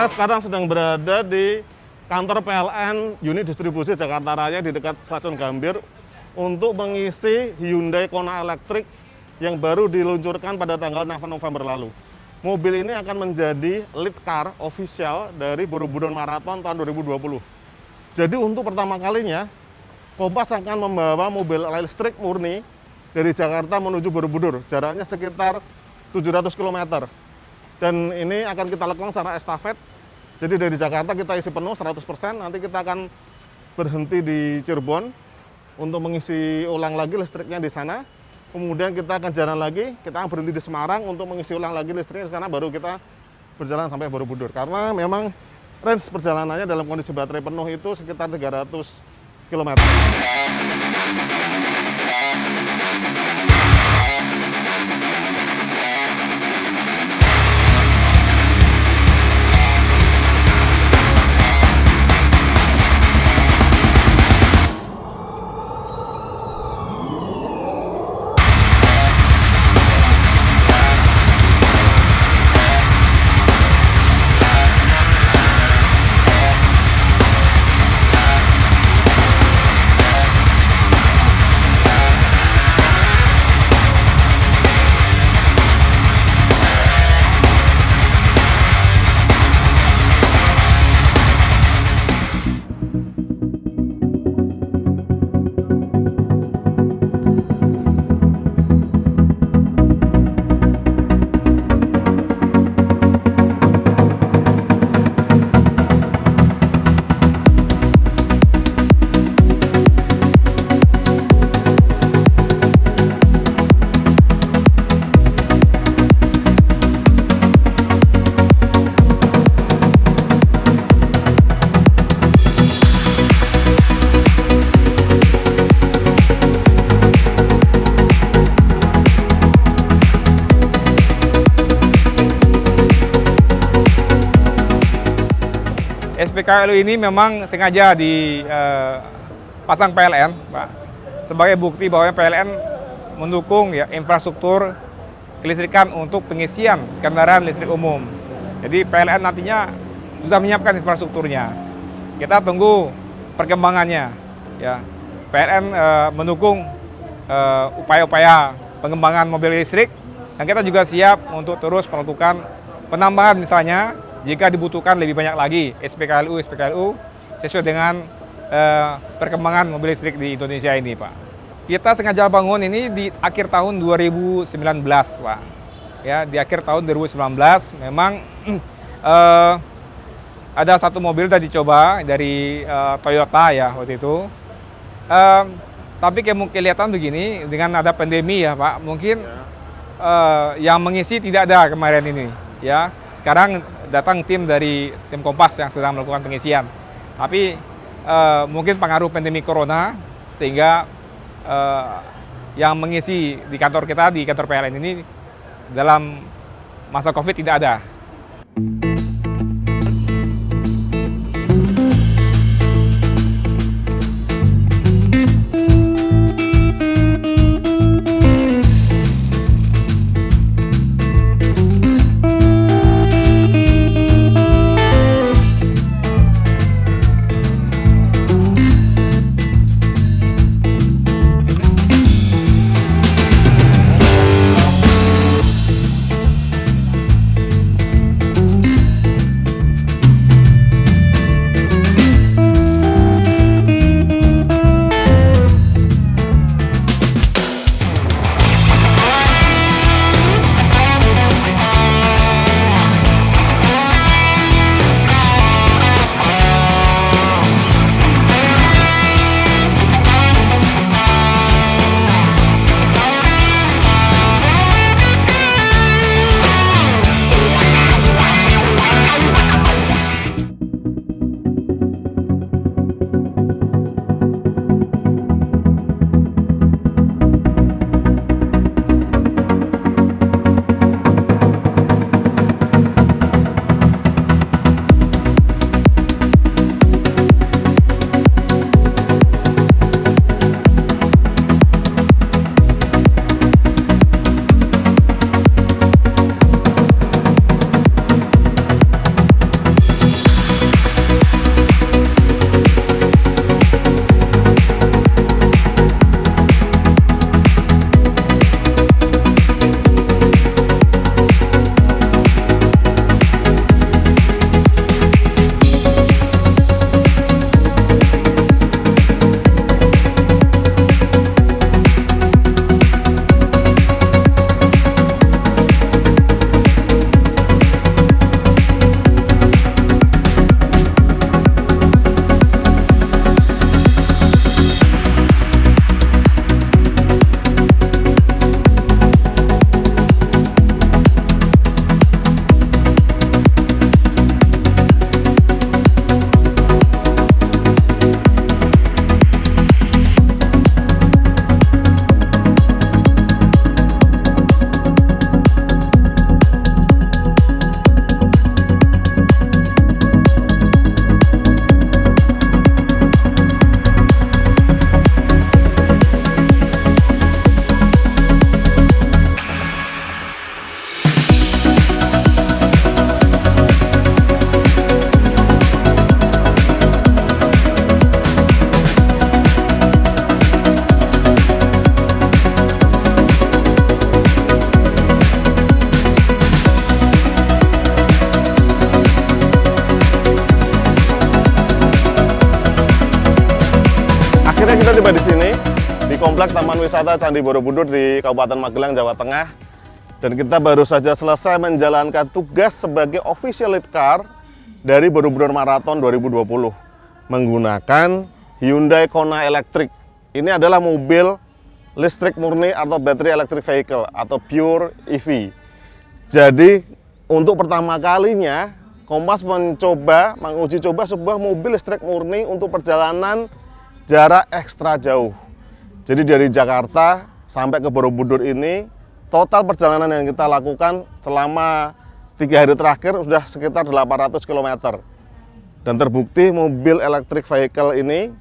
Saya sekarang sedang berada di kantor PLN unit distribusi Jakarta Raya di dekat Stasiun Gambir untuk mengisi Hyundai Kona Electric yang baru diluncurkan pada tanggal 6 November lalu. Mobil ini akan menjadi lead car official dari Borobudur Marathon tahun 2020. Jadi untuk pertama kalinya, Kompas akan membawa mobil listrik murni dari Jakarta menuju Borobudur, jaraknya sekitar 700 km. Dan ini akan kita lakukan secara estafet. Jadi dari Jakarta kita isi penuh 100%, nanti kita akan berhenti di Cirebon untuk mengisi ulang lagi listriknya di sana. Kemudian kita akan jalan lagi, kita akan berhenti di Semarang untuk mengisi ulang lagi listriknya di sana, baru kita berjalan sampai Borobudur. Karena memang range perjalanannya dalam kondisi baterai penuh itu sekitar 300 km. SPKLU ini memang sengaja dipasang PLN, Pak, sebagai bukti bahwa PLN mendukung ya infrastruktur kelistrikan untuk pengisian kendaraan listrik umum. Jadi PLN nantinya sudah menyiapkan infrastrukturnya. Kita tunggu perkembangannya. Ya, PLN mendukung upaya-upaya pengembangan mobil listrik, dan kita juga siap untuk terus melakukan penambahan misalnya jika dibutuhkan lebih banyak lagi SPKLU sesuai dengan perkembangan mobil listrik di Indonesia ini, Pak. Kita sengaja bangun ini di akhir tahun 2019, Pak. Ya, di akhir tahun 2019 memang ada satu mobil tadi dicoba dari Toyota ya waktu itu. Tapi kelihatan begini, dengan ada pandemi ya, Pak, mungkin yang mengisi tidak ada kemarin ini, ya. Sekarang datang tim dari tim Kompas yang sedang melakukan pengisian. Tapi mungkin pengaruh pandemi corona sehingga yang mengisi di kantor kita, di kantor PLN ini dalam masa COVID tidak ada. Komplek Taman Wisata Candi Borobudur di Kabupaten Magelang, Jawa Tengah. Dan kita baru saja selesai menjalankan tugas sebagai official lead car dari Borobudur Marathon 2020 menggunakan Hyundai Kona Electric. Ini adalah mobil listrik murni atau battery electric vehicle atau pure EV. Jadi untuk pertama kalinya Kompas menguji coba sebuah mobil listrik murni untuk perjalanan jarak ekstra jauh. Jadi dari Jakarta sampai ke Borobudur ini, total perjalanan yang kita lakukan selama 3 hari terakhir sudah sekitar 800 km. Dan terbukti mobil electric vehicle ini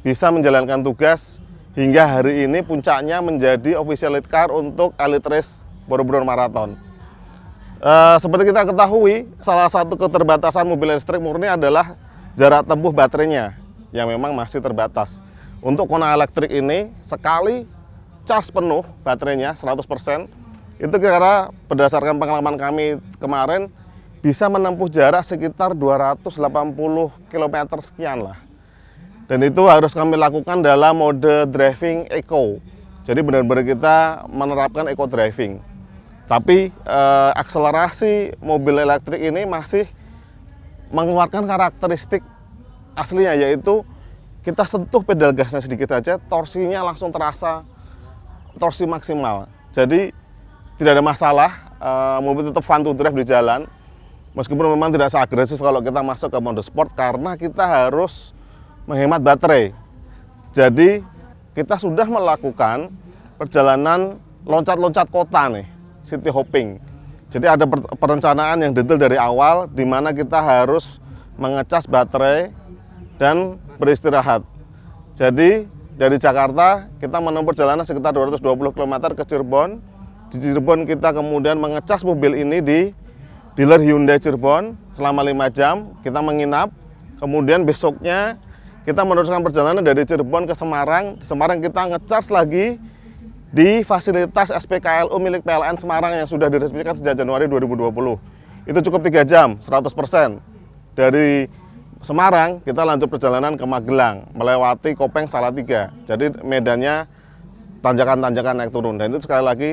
bisa menjalankan tugas hingga hari ini puncaknya menjadi official lead car untuk Elite Race Borobudur Marathon. Seperti kita ketahui, salah satu keterbatasan mobil listrik murni adalah jarak tempuh baterainya yang memang masih terbatas. Untuk Kona Electric ini, sekali charge penuh baterainya 100%, itu kira-kira berdasarkan pengalaman kami kemarin, bisa menempuh jarak sekitar 280 km sekian lah. Dan itu harus kami lakukan dalam mode driving eco. Jadi benar-benar kita menerapkan eco driving. Tapi akselerasi mobil elektrik ini masih mengeluarkan karakteristik aslinya, yaitu kita sentuh pedal gasnya sedikit saja, torsinya langsung terasa torsi maksimal. Jadi tidak ada masalah, mobil tetap fun to drive di jalan. Meskipun memang tidak seagresif kalau kita masuk ke mode sport karena kita harus menghemat baterai. Jadi kita sudah melakukan perjalanan loncat-loncat kota nih, city hopping. Jadi ada perencanaan yang detail dari awal di mana kita harus mengecas baterai dan beristirahat. Jadi dari Jakarta kita menempuh perjalanan sekitar 220 km ke Cirebon. Di Cirebon kita kemudian mengecas mobil ini di dealer Hyundai Cirebon selama 5 jam. Kita menginap. Kemudian besoknya kita meneruskan perjalanan dari Cirebon ke Semarang. Di Semarang kita ngecas lagi di fasilitas SPKLU milik PLN Semarang yang sudah diresmikan sejak Januari 2020. Itu cukup 3 jam, 100%. Dari Semarang kita lanjut perjalanan ke Magelang melewati Kopeng Salatiga. Jadi medannya tanjakan-tanjakan naik turun, dan itu sekali lagi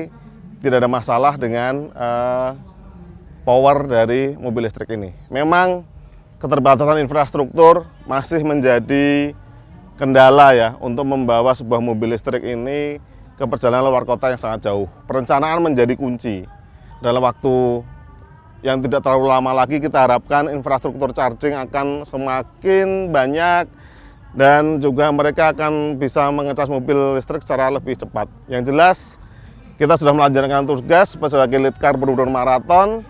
tidak ada masalah dengan power dari mobil listrik ini. Memang keterbatasan infrastruktur masih menjadi kendala ya untuk membawa sebuah mobil listrik ini ke perjalanan luar kota yang sangat jauh. Perencanaan menjadi kunci. Dalam waktu yang tidak terlalu lama lagi kita harapkan infrastruktur charging akan semakin banyak dan juga mereka akan bisa mengecas mobil listrik secara lebih cepat. Yang jelas kita sudah melancarkan tugas sebagai lead car Borobudur Marathon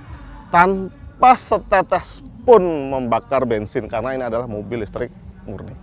tanpa setetes pun membakar bensin karena ini adalah mobil listrik murni.